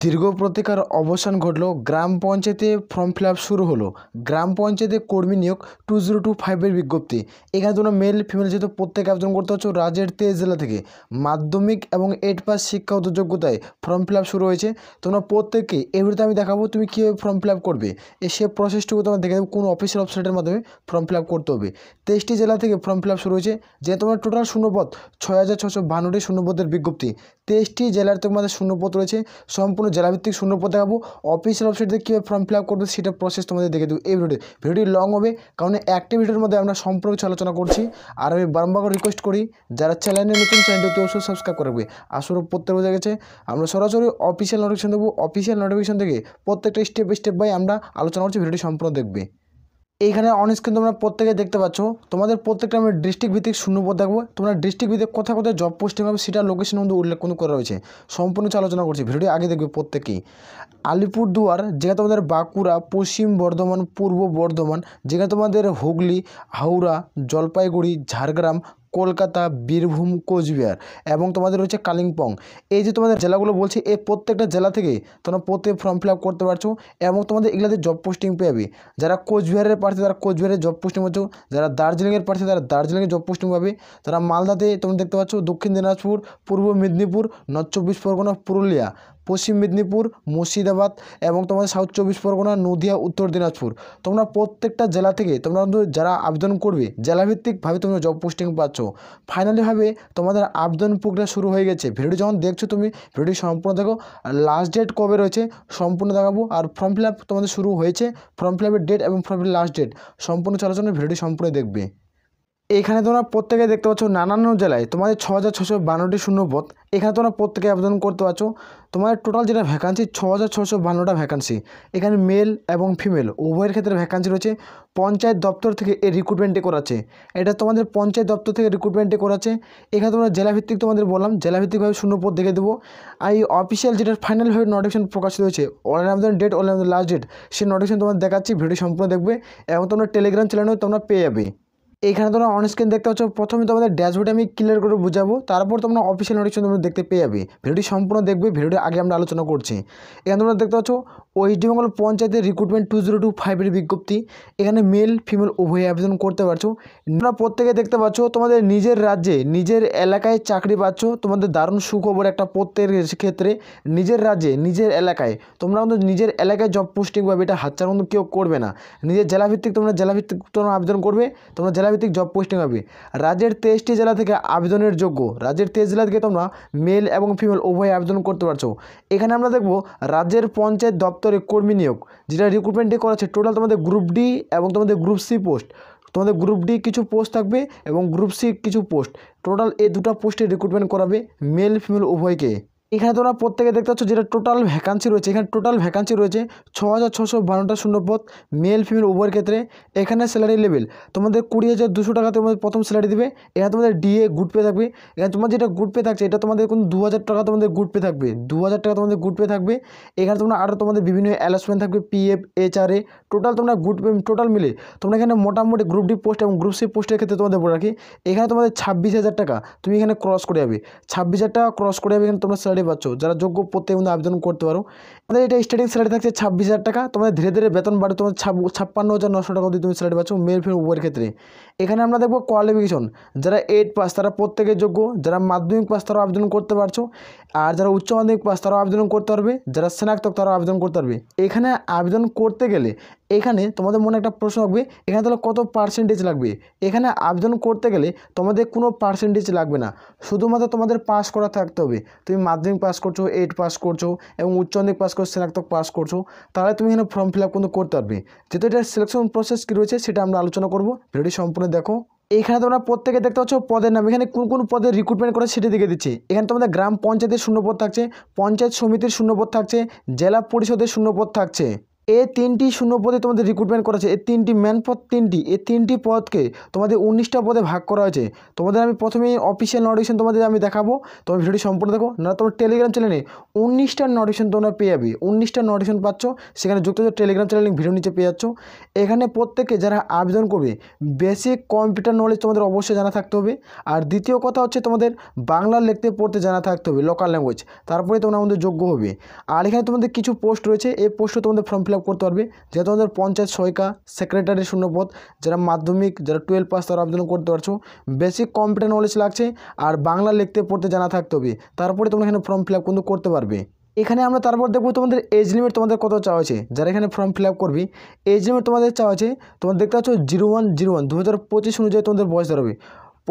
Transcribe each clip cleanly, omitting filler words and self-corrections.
দীর্ঘ প্রতীক্ষার অবসান ঘটল। গ্রাম পঞ্চায়েতে ফর্ম ফিল আপ শুরু হলো। গ্রাম পঞ্চায়েতে কর্মী নিয়োগ 2025-এর বিজ্ঞপ্তি। এখানে তোমরা মেল ফিমেল যেহেতু প্রত্যেকে আবেদন করতে হচ্ছে। রাজ্যের 23 জেলা থেকে মাধ্যমিক এবং 8 পাস শিক্ষাগত যোগ্যতায় ফর্ম ফিল আপ শুরু হয়েছে। তোমরা প্রত্যেককে এই ভিডিওতে আমি দেখাবো তুমি কীভাবে ফর্ম ফিল আপ করবে। সে প্রসেসটুকু তোমার দেখে দেবো কোন অফিসিয়াল ওয়েবসাইটের মাধ্যমে ফর্ম ফিল আপ করতে হবে। 23টি জেলা থেকে ফর্ম ফিল আপ শুরু হয়েছে। যে তোমার টোটাল শূন্যপদ 6652টি শূন্যপদের বিজ্ঞপ্তি। 23টি জেলার তোমাদের শূন্যপদ রয়েছে। সম্পূর্ণ জেলাভিত্তিক শূন্যপদ দেখাবো। অফিসিয়াল ওয়েবসাইটে কীভাবে ফর্ম ফিল আপ করবে সেটা প্রসেস তোমাদের দেখে দেবো এই ভিডিওটি লং হবে, কারণ একটি ভিডিওর মধ্যে আমরা সম্পূর্ণ কিছু আলোচনা করছি। আর আমি বারবার রিকোয়েস্ট করি যারা চ্যানেলে নতুন চ্যানেলটি অবশ্যই সাবস্ক্রাইব করবে। আসলে প্রত্যেক বোঝা গেছে আমরা সরাসরি অফিসিয়াল নোটিফিকেশন দেবো। অফিসিয়াল নোটিফিকেশন থেকে প্রত্যেকটা স্টেপ বাই আমরা আলোচনা করছি। ভিডিওটি সম্পূর্ণ দেখবে। এইখানে অন স্ক্রিন তোমরা প্রত্যেকে দেখতে পাচ্ছ তোমাদের প্রত্যেকটা আমরা ডিস্ট্রিক্ট ভিত্তিক শূন্যপদ দেখবো। তোমরা ডিস্ট্রিক্ট ভিত্তিক কোথায় কোথায় জব পোস্টিং হবে সেটা লোকেশন মধ্যে উল্লেখ করা রয়েছে। সম্পূর্ণ আলোচনা করছি, ভিডিওটি আগে দেখবে প্রত্যেকেই। আলিপুরদুয়ার, যেখানে তোমাদের বাঁকুড়া, পশ্চিম বর্ধমান, পূর্ব বর্ধমান, যেখানে তোমাদের হুগলি, হাওড়া, জলপাইগুড়ি, ঝাড়গ্রাম, কলকাতা, বীরভূম, কোচবিহার এবং তোমাদের রয়েছে কালিম্পং। এই যে তোমাদের জেলাগুলো বলছি, এই প্রত্যেকটা জেলা থেকে তোমরা প্রত্যেক ফর্ম ফিল আপ করতে পারছো এবং তোমাদের এগুলোতে জব পোস্টিং পেয়ে যাবে। যারা কোচবিহারের প্রার্থী তারা কোচবিহারের জব পোস্টিং পাচ্ছ, যারা দার্জিলিংয়ের প্রার্থী তারা দার্জিলিংয়ের জব পোস্টিং পাবে, যারা মালদাতে তোমরা দেখতে পাচ্ছ, দক্ষিণ দিনাজপুর, পূর্ব মেদিনীপুর, নর্থ চব্বিশ পরগনা, পুরুলিয়া, পশ্চিম মেদিনীপুর, মুর্শিদাবাদ এবং তোমাদের সাউথ চব্বিশ পরগনা, নদিয়া, উত্তর দিনাজপুর। তোমরা প্রত্যেকটা জেলা থেকে তোমরা কিন্তু যারা আবেদন করবে জেলাভিত্তিকভাবে তোমরা জব পোস্টিং পাচ্ছ। ফাইনালিভাবে তোমাদের আবেদন প্রক্রিয়া শুরু হয়ে গেছে। ভিডিওটি যখন দেখছো তুমি ভিডিওটি সম্পূর্ণ দেখো। লাস্ট ডেট কবে রয়েছে সম্পূর্ণ দেখাবো। আর ফর্ম ফিল আপ তোমাদের শুরু হয়েছে, ফর্ম ফিল আপের ডেট এবং ফর্ম ফিল লাস্ট ডেট সম্পূর্ণ আলোচনা ভিডিওটি সম্পূর্ণ দেখবে। এখানে তোমরা প্রত্যেকে দেখতে পাচ্ছ নানান জেলায় তোমাদের 6652টি শূন্যপদ। এখানে তোমরা প্রত্যেকে আবেদন করতে পারছো। তোমাদের টোটাল যেটা ভ্যাকান্সি 6652টা ভ্যাকান্সি। এখানে মেল এবং ফিমেল উভয়ের ক্ষেত্রে ভ্যাকান্সি রয়েছে। পঞ্চায়েত দপ্তর থেকে এই রিক্রুটমেন্টটি করাচ্ছে। এটা তোমাদের পঞ্চায়েত দপ্তর থেকে রিক্রুটমেন্টটি করাচ্ছে। এখানে তোমরা জেলাভিত্তিক তোমাদের বললাম জেলাভিত্তিকভাবে শূন্যপদ দেখে দেবো। আর এই অফিসিয়াল যেটা ফাইনালভাবে নোটিফিকেশন প্রকাশিত হয়েছে অনলাইন আবেদন ডেট, অনলাইন আবেদন লাস্ট ডেট, সেই নোটিফিকেশন তোমাদের দেখাচ্ছি। ভিডিও সম্পূর্ণ দেখবে এবং তোমরা টেলিগ্রাম চ্যানেলেও তোমরা পেয়ে যাবে। এইখানে তোমরা অন স্ক্রিন দেখতে পাচ্ছ। প্রথমে তোমাদের ড্যাশবোর্ডে আমি ক্লিয়ার করে বুঝাবো, তারপর তোমরা অফিসিয়াল নোটিফিকেশন তোমরা দেখতে পেয়ে যাবে। ভিডিওটি সম্পূর্ণ দেখবে। ভিডিওটি আগে আমরা আলোচনা করছি। এখানে তোমরা দেখতে পাচ্ছ ওয়েস্ট বেঙ্গল পঞ্চায়েতের রিক্রুটমেন্ট 2025-এর বিজ্ঞপ্তি। এখানে মেল ফিমেল উভয়ে আবেদন করতে পারছো। তোমরা প্রত্যেকে দেখতে পাচ্ছ তোমাদের নিজের রাজ্যে নিজের এলাকায় চাকরি পাচ্ছ। তোমাদের দারুণ সুখবর একটা প্রত্যেকের ক্ষেত্রে। নিজের রাজ্যে নিজের এলাকায় তোমরা কিন্তু নিজের এলাকায় জব পোস্টিং পাবে। এটা হাতছাড়া কিন্তু কেউ করবে না। নিজের জেলাভিত্তিক তোমরা আবেদন করবে, তোমরা জেলাভিত্তিক জব পোস্টিং হবে। রাজ্যের 23টি জেলা থেকে আবেদনের যোগ্য। রাজ্যের 23 জেলা থেকে তোমরা মেল এবং ফিমেল উভয় আবেদন করতে পারছো। এখানে আমরা দেখব রাজ্যের পঞ্চায়েত দপ্তরে কর্মী নিয়োগ, যেটা রিক্রুটমেন্টে করা হচ্ছে। টোটাল তোমাদের গ্রুপ ডি এবং তোমাদের গ্রুপ সি পোস্ট। তোমাদের গ্রুপ ডি কিছু পোস্ট থাকবে এবং গ্রুপ সি কিছু পোস্ট। টোটাল এই দুটো পোস্টে রিক্রুটমেন্ট করাবে মেল ফিমেল উভয়কে। এখানে তোমরা প্রত্যেকে দেখতে পাচ্ছ যেটা টোটাল ভ্যাকান্সি রয়েছে। এখানে টোটাল ভ্যাকান্সি রয়েছে 6652টা শূন্যপদ মেল ফিমেল উভয়ের ক্ষেত্রে। এখানে স্যালারি লেভেল তোমাদের 20,200 টাকা তোমাদের প্রথম স্যালারি দেবে। এখানে তোমাদের ডিএ গুড পে থাকবে। এখানে তোমার যেটা গুড পে থাকছে এটা তোমাদের কোনো 2000 টাকা তোমাদের গুড পে থাকবে। 2000 টাকা তোমাদের গুড পে থাকবে। এখানে তোমরা আরও তোমাদের বিভিন্ন অ্যালাউন্সমেন্ট থাকবে, পিএফ, এইচআরএ, টোটাল তোমরা গুড পে টোটাল মিলে তোমরা এখানে মোটামুটি গ্রুপ ডি পোস্ট এবং গ্রুপ সি পোস্টের ক্ষেত্রে তোমাদের বলে রাখি এখানে তোমাদের 26,000 টাকা তুমি এখানে ক্রস করে যাবে। 26,000 টাকা ক্রস করে যাবে। এখানে তোমরা স্যালারি পাচ্ছ। যারা যোগ্য প্রত্যেক মধ্যে আবেদন করতে পারো। আমাদের এটা স্টার্টিং স্যালারি থাকছে 26,000 টাকা। তোমাদের ধীরে ধীরে বেতন বাড়ে। তোমার 56,900 টাকা দিয়ে তুমি স্যালারি পাচ্ছ মেল ফিমেল উভয়ের ক্ষেত্রে। এখানে আমরা দেখবো কোয়ালিফিকেশন। যারা 8 পাস তারা প্রত্যেকের যোগ্য। যারা মাধ্যমিক পাস তারাও আবেদন করতে পারছো। আর যারা উচ্চ মাধ্যমিক পাস তারাও আবেদন করতে পারবে। যারা স্নাতক তারাও আবেদন করতে পারবে। এখানে আবেদন করতে গেলে এখানে তোমাদের মনে একটা প্রশ্ন থাকবে এখানে তাহলে কত পার্সেন্টেজ লাগবে। এখানে আবেদন করতে গেলে তোমাদের কোনো পার্সেন্টেজ লাগবে না, শুধুমাত্র তোমাদের পাস করা থাকতে হবে। তুমি মাধ্যমিক পাস করছো, 8 পাস করছো এবং উচ্চ মাধ্যমিক পাস করছো, স্নাতক পাস করছো, তাহলে তুমি এখানে ফর্ম ফিল আপ কিন্তু করতে পারবে। যেহেতু এটার সিলেকশন প্রসেস কী রয়েছে সেটা আমরা আলোচনা করবো। ভিডিওটি সম্পূর্ণ দেখো। এখানে তোমরা প্রত্যেকে দেখতে পাচ্ছ পদের নাম। এখানে কোন কোন পদের রিক্রুটমেন্ট করে সেটা দেখে দিচ্ছি। এখানে তোমাদের গ্রাম পঞ্চায়েতের শূন্যপদ থাকছে, পঞ্চায়েত সমিতির শূন্যপদ থাকছে, জেলা পরিষদের শূন্যপদ থাকছে। এই 3টি শূন্যপদে তোমাদের রিক্রুটমেন্ট করা হয়েছে। এই 3টি ম্যান পদ, এই 3টি পদকে তোমাদের 19টা পদে ভাগ করা হয়েছে। তোমাদের আমি প্রথমেই অফিসিয়াল নোটিফিকেশন তোমাদের আমি দেখাবো, তোমার ভিডিওটি সম্পূর্ণ দেখো, না তোমার টেলিগ্রাম চ্যানেলে 19টা নোটিফিকেশন তোমরা পেয়ে যাবে। 19টা নোটিফিকেশন পাচ্ছ, সেখানে যুক্ত হচ্ছে টেলিগ্রাম চ্যানেল, লিঙ্ক ভিডিও নিচে পেয়ে যাচ্ছ। এখানে প্রত্যেকে যারা আবেদন করবে বেসিক কম্পিউটার নলেজ তোমাদের অবশ্যই জানা থাকতে হবে। আর দ্বিতীয় কথা হচ্ছে তোমাদের বাংলা লিখতে পড়তে জানা থাকতে হবে, লোকাল ল্যাঙ্গুয়েজ, তারপরে তোমরা আমাদের যোগ্য হবে। আর এখানে তোমাদের কিছু পোস্ট রয়েছে, এই পোস্টে তোমাদের ফর্ম ফিল আপ করতে পারবে। যেহেতু তোমাদের পঞ্চায়েত সহায়িকা, সেক্রেটারি শূন্যপদ, যারা মাধ্যমিক, যারা 12 পাস তারা আবেদন করতে পারছো। বেসিক কম্পিউটার নলেজ লাগছে আর বাংলা লিখতে পড়তে জানা থাকতে হবে, তারপরে তোমরা এখানে ফর্ম ফিল আপ কিন্তু করতে পারবে। এখানে আমরা তারপর দেখবো তোমাদের এজ লিমিট তোমাদের কত চাওয়া হয়েছে। যারা এখানে ফর্ম ফিল আপ করবি এজ লিমিট তোমাদের চাওয়া হয়েছে, তোমার দেখতে পাচ্ছ 0101 2025 অনুযায়ী তোমাদের বয়স ধরাবে।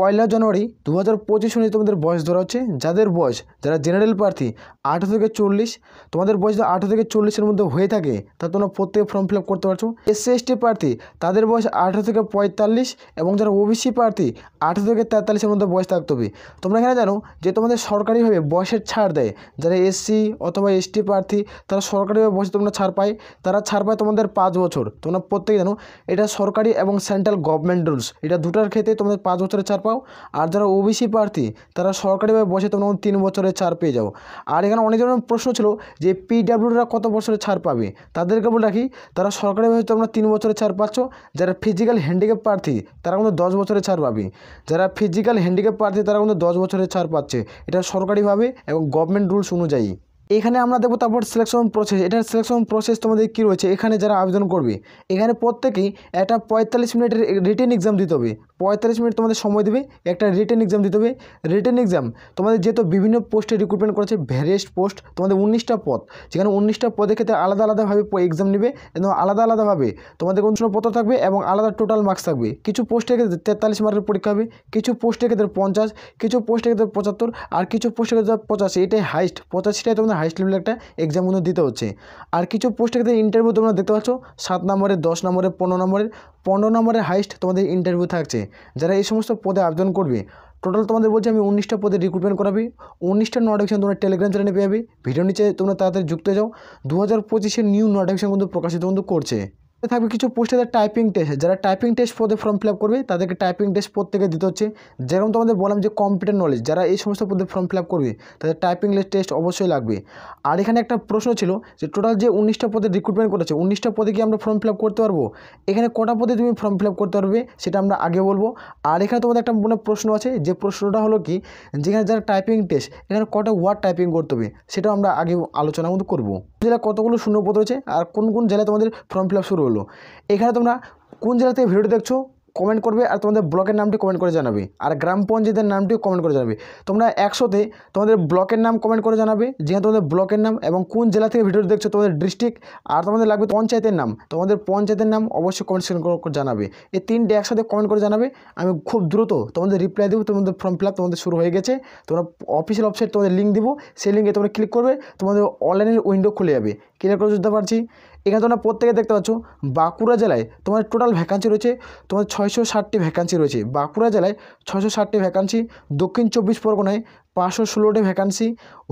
1 জানুয়ারি 2025 অনুযায়ী তোমাদের বয়স ধরা হচ্ছে। যাদের বয়স, যারা জেনারেল প্রার্থী 18 থেকে 40, তোমাদের বয়স যদি 18 থেকে 40-এর মধ্যে হয়ে থাকে তা তোমরা প্রত্যেকে ফর্ম ফিল আপ করতে পারছো। SC ST প্রার্থী তাদের বয়স 18 থেকে 45, এবং যারা OBC প্রার্থী 18 থেকে 43-এর মধ্যে বয়স থাকতে হবে। তোমরা এখানে জানো যে তোমাদের সরকারিভাবে বয়সের ছাড় দেয়, যারা SC অথবা ST প্রার্থী তারা সরকারিভাবে বয়সে তোমরা ছাড় পায়, তারা ছাড় পায় তোমাদের 5 বছর। তোমরা প্রত্যেকে জানো এটা সরকারি এবং সেন্ট্রাল গভর্নমেন্ট রুলস, এটা দুটার ক্ষেত্রে তোমাদের 5 বছরের ছাড় পাও। আর যারা OBC প্রার্থী তারা সরকারিভাবে বসে তোমরা 3 বছরের ছাড় পেয়ে যাও। আর এখানে অনেক ধরনের প্রশ্ন ছিল যে PWDরা কত বছরের ছাড় পাবে, তাদেরকে বলে রাখি তারা সরকারিভাবে তোমরা 3 বছরের ছাড় পাচ্ছ। যারা ফিজিক্যাল হ্যান্ডিক্যাপ প্রার্থী তারা কিন্তু 10 বছরের ছাড় পাবে। যারা ফিজিক্যাল হ্যান্ডিক্যাপ প্রার্থী তারা কিন্তু 10 বছরের ছাড় পাচ্ছে, এটা সরকারিভাবে এবং গভর্নমেন্ট রুলস অনুযায়ী। এখানে আমরা দেখব তারপর সিলেকশন প্রসেস। এটার সিলেকশন প্রসেস তোমাদের কী রয়েছে। এখানে যারা আবেদন করবে এখানে প্রত্যেকেই একটা 45 মিনিটের রিটেন এক্সাম দিতে হবে। 45 মিনিট তোমাদের সময় দেবে, একটা রিটেন এক্সাম দিতে হবে। রিটেন এক্সাম তোমাদের যেহেতু বিভিন্ন পোস্টে রিক্রুটমেন্ট করেছে, ভ্যারিয়াস পোস্ট, তোমাদের 19টা পদ, যেখানে 19টা পদের ক্ষেত্রে আলাদা আলাদাভাবে এক্সাম নেবে এবং আলাদা আলাদাভাবে তোমাদের প্রশ্নপত্র থাকবে এবং আলাদা টোটাল মার্কস থাকবে। কিছু পোস্টের ক্ষেত্রে 43 মার্কের পরীক্ষা হবে, কিছু পোস্টের ক্ষেত্রে 50, কিছু পোস্টের ক্ষেত্রে 75, আর কিছু পোস্টের ক্ষেত্রে 85। এটাই হাইস্ট, 85টাই তোমাদের হাইস্ট লেভেলের একটা এক্সাম কিন্তু দিতে হচ্ছে। আর কিছু পোস্টের ক্ষেত্রে ইন্টারভিউ তোমরা দেখতে পাচ্ছ 7 নম্বরের, 10 নম্বরের, 15 নম্বরের হাইস্ট তোমাদের ইন্টারভিউ থাকছে। যারা এই সমস্ত পদে আবেদন করবে টোটাল তোমাদের বলছি আমি 19টা পদে রিক্রুটমেন্ট করাবি। 19টা নোটিফিকেশন তোমরা টেলিগ্রাম চ্যানেলে পেয়ে যাবে। ভিডিও নিচে তোমরা তাড়াতাড়ি যুক্ত হয়ে যাও। 2025-এর নিউ নোটিফিকেশন কিন্তু প্রকাশিত কিন্তু করছে। থাকবে কিছু পোস্টে টাইপিং টেস্ট, যারা টাইপিং টেস্ট পদে ফর্ম ফিল আপ করবে তাদেরকে টাইপিং টেস্ট প্রত্যেকে দিতে হচ্ছে। যেরকম তোমাদের বললাম যে কম্পিউটার নলেজ, যারা এই সমস্ত পদে ফর্ম ফিল আপ করবে তাদের টাইপিং টেস্ট অবশ্যই লাগবে। আর এখানে একটা প্রশ্ন ছিল যে টোটাল যে 19টা পদে রিক্রুটমেন্ট করেছে 19টা পদে কি আমরা ফর্ম ফিল আপ করতে পারবো, এখানে কটা পদে তুমি ফর্ম ফিল আপ করতে পারবে সেটা আমরা আগে বলবো। আর এখানে তোমাদের একটা মনে প্রশ্ন আছে, যে প্রশ্নটা হলো কি, যেখানে যারা টাইপিং টেস্ট এখানে কটা ওয়ার্ড টাইপিং করতে হবে সেটাও আমরা আগে আলোচনা কিন্তু করবো। জেলায় কতগুলো শূন্যপদ রয়েছে আর কোন কোন জেলায় তোমাদের ফর্ম ফিল আপ শুরু হলো। এখানে তোমরা কোন জেলা থেকে ভিডিওটি দেখছো কমেন্ট করবে, আর তোমাদের ব্লকের নামটি কমেন্ট করে জানাবে, আর গ্রাম পঞ্চায়েতের নামটিও কমেন্ট করে জানাবে। তোমরা 100তে তোমাদের ব্লকের নাম কমেন্ট করে জানাবে, যেখানে তোমাদের ব্লকের নাম এবং কোন জেলা থেকে ভিডিওটি দেখছো, তোমাদের ডিস্ট্রিক্ট, আর তোমাদের লাগবে পঞ্চায়েতের নাম, তোমাদের পঞ্চায়েতের নাম অবশ্যই কমেন্ট সেকশন করে জানাবে। এই 3টে একসাথে কমেন্ট করে জানাবে, আমি খুব দ্রুত তোমাদের রিপ্লাই দেবো। তোমাদের ফর্ম ফিল আপ তোমাদের শুরু হয়ে গেছে, তোমরা অফিসিয়াল ওয়েবসাইট তোমাদের লিঙ্ক দিব, সেই লিঙ্কে তোমরা ক্লিক করবে, তোমাদের অনলাইনের উইন্ডো খুলে যাবে। ক্লিয়ার করে বুঝতে পারছি। এখানে তোমরা প্রত্যেকে দেখতে পাচ্ছ বাঁকুড়া জেলায় তোমার টোটাল ভ্যাকান্সি রয়েছে, তোমার 660টি ভ্যাকান্সি রয়েছে। বাঁকুড়া জেলায় 660টি ভ্যাকান্সি, দক্ষিণ 24 পরগনায় 516টি ভ্যাকান্সি,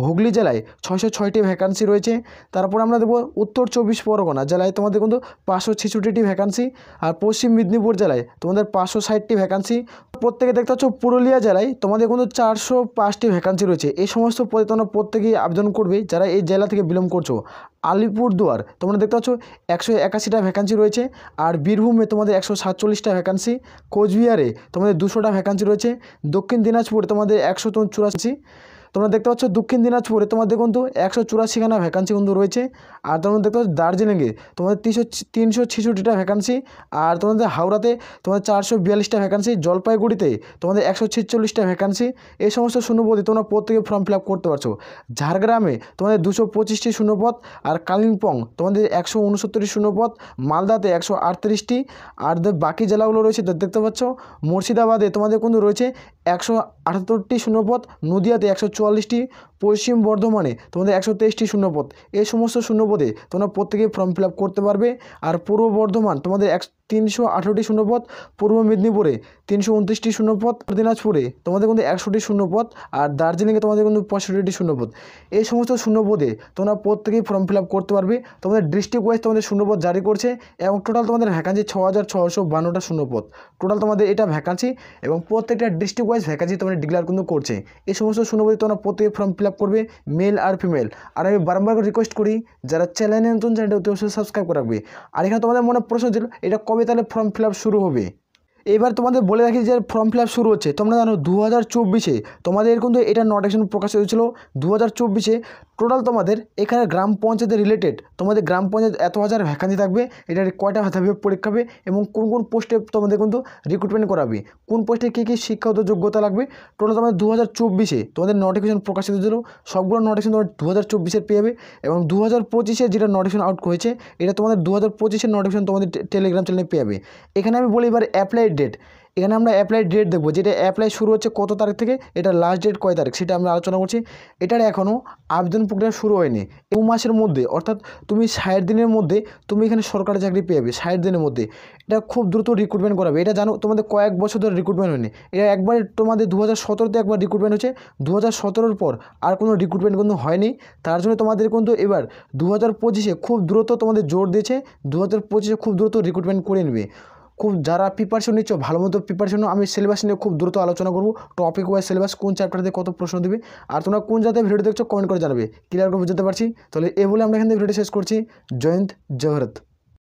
হুগলি জেলায় 606টি ভ্যাকান্সি রয়েছে। তারপর আমরা দেখব উত্তর 24 পরগনা জেলায় তোমাদের কিন্তু 566টি ভ্যাকান্সি, আর পশ্চিম মেদিনীপুর জেলায় তোমাদের 560টি ভ্যাকান্সি। প্রত্যেকে দেখতে পাচ্ছ পুরুলিয়া জেলায় তোমাদের কিন্তু 405টি ভ্যাকান্সি রয়েছে। এই সমস্ত পদে তোমরা প্রত্যেকেই আবেদন করবে যারা এই জেলা থেকে বিলং করছো। আলিপুরদুয়ার তোমরা দেখতে পাচ্ছ 181টা ভ্যাকান্সি রয়েছে, আর বীরভূমে তোমাদের 147টা ভ্যাকান্সি, কোচবিহারে তোমাদের 200টা ভ্যাকান্সি রয়েছে, দক্ষিণ দিনাজপুরে তোমাদের 184। তোমরা দেখতে পাচ্ছ দক্ষিণ দিনাজপুরে তোমাদের কিন্তু 184খানা ভ্যাকান্সি কিন্তু রয়েছে। আর তোমরা দেখতে পাচ্ছ দার্জিলিংয়ে তোমাদের 366টা ভ্যাকান্সি, আর তোমাদের হাওড়াতে তোমাদের 442টা ভ্যাকান্সি, জলপাইগুড়িতে তোমাদের 146টা ভ্যাকান্সি। এই সমস্ত শূন্যপদে তোমরা প্রত্যেকে ফর্ম ফিল আপ করতে পারছো। ঝাড়গ্রামে তোমাদের 225টি শূন্যপদ, আর কালিম্পং তোমাদের 169টি শূন্যপদ, মালদাতে 138টি, আর বাকি জেলাগুলো রয়েছে দেখতে পাচ্ছ। মুর্শিদাবাদে তোমাদের কিন্তু রয়েছে 178টি শূন্যপদ, নদিয়াতে 144টি, পশ্চিম বর্ধমানে তোমাদের 123টি শূন্যপদ। এই সমস্ত শূন্যপদে তোমরা প্রত্যেকেই ফর্ম ফিল আপ করতে পারবে। আর পূর্ব বর্ধমান তোমাদের 318টি শূন্যপদ, পূর্ব মেদিনীপুরে 329টি শূন্যপদ, দিনাজপুরে তোমাদের কিন্তু 100টি শূন্যপদ, আর দার্জিলিংয়ে তোমাদের কিন্তু 65টি শূন্যপদ। এই সমস্ত শূন্যপদে তোমরা প্রত্যেকেই ফর্ম ফিল আপ করতে পারবে। তোমাদের ডিস্ট্রিক্ট ওয়াইজ তোমাদের শূন্যপদ জারি করছে এবং টোটাল তোমাদের ভ্যাকান্সি 6652টা শূন্যপদ টোটাল তোমাদের এটা ভ্যাকান্সি, এবং প্রত্যেকটা ডিস্ট্রিক্ট ওয়াইজ ভ্যাকান্সি তোমাদের ডিক্লেয়ার কিন্তু করছে। এই সমস্ত শূন্যপদে তোমরা প্রত্যেকে ফর্ম ফিল আপ করবে, মেল আর ফিমেল। আর আমি বারবার রিকোয়েস্ট করি যারা চ্যানেলে নতুন, চ্যানেলটা অতি অবশ্যই সাবস্ক্রাইব করে রাখবে। আর এখানে তোমাদের মনে প্রশ্ন ছিল এটা কবে তাহলে ফর্ম ফিল আপ শুরু হবে। এবার তোমাদের বলে রাখি যে ফর্ম ফিল আপ শুরু হচ্ছে, তোমরা জানো 2024-এ তোমাদের কিন্তু এটা নোটিফিকেশন প্রকাশ হয়েছিল। 2024-এ টোটাল তোমাদের এখানে গ্রাম পঞ্চায়েতের রিলেটেড তোমাদের গ্রাম পঞ্চায়েত এত হাজার ভ্যাকান্সি থাকবে, এটার কয়টা থাকবে পরীক্ষা হবে এবং কোন কোন পোস্টে তোমাদের কিন্তু রিক্রুটমেন্ট করাবে, কোন পোস্টে কী কী শিক্ষাগত যোগ্যতা লাগবে। টোটাল তোমাদের 2024-এ তোমাদের নোটিফিকেশন প্রকাশিত হয়েছিল, সবগুলো নোটিফিকেশন তোমার 2024-এর পেয়ে যাবে। এবং 2025-এ যেটা নোটিফিকেশন আউট হয়েছে এটা তোমাদের 2025-এর নোটিফিকেশন তোমাদের টেলিগ্রাম চ্যানেলে পেয়ে যাবে। এখানে আমি বলি এবার অ্যাপ্লাই ডেট, এখানে আমরা অ্যাপ্লাই ডেট দেখবো, যেটা অ্যাপ্লাই শুরু হচ্ছে কত তারিখ থেকে, এটা লাস্ট ডেট কয় তারিখ সেটা আমরা আলোচনা করছি। এটার এখনও আবেদন প্রক্রিয়া শুরু হয়নি। 2 মাসের মধ্যে অর্থাৎ তুমি 60 দিনের মধ্যে তুমি এখানে সরকারি চাকরি পেয়ে যাবে। 60 দিনের মধ্যে এটা খুব দ্রুত রিক্রুটমেন্ট করাবে। এটা জানো তোমাদের কয়েক বছর ধরে রিক্রুটমেন্ট হয়নি, এটা একবার তোমাদের 2017-তে একবার রিক্রুটমেন্ট হচ্ছে, 2017-এর পর আর কোনো রিক্রুটমেন্ট কিন্তু হয়নি। তার জন্য তোমাদের কিন্তু এবার 2025-এ খুব দ্রুত তোমাদের জোর দিয়েছে, 2025-এ খুব দ্রুত রিক্রুটমেন্ট করে নেবে। খুব যারা প্রিপারেশন নিচ্ছ ভালো মতো প্রিপারেশন, আমি সিলেবাস নিয়ে খুব দ্রুত আলোচনা করবো, টপিক ওয়াইজ সিলেবাস কোন চ্যাপ্টার থেকে কত প্রশ্ন দেবে। আর তোমরা কোন জায়গায় ভিডিও দেখছো কমেন্ট করে জানাবে, ক্লিয়ার করে বুঝতে পারছি। তাহলে এ বলে আমরা এখান থেকে ভিডিওটি শেষ করছি। জয় হিন্দ, জয় ভারত।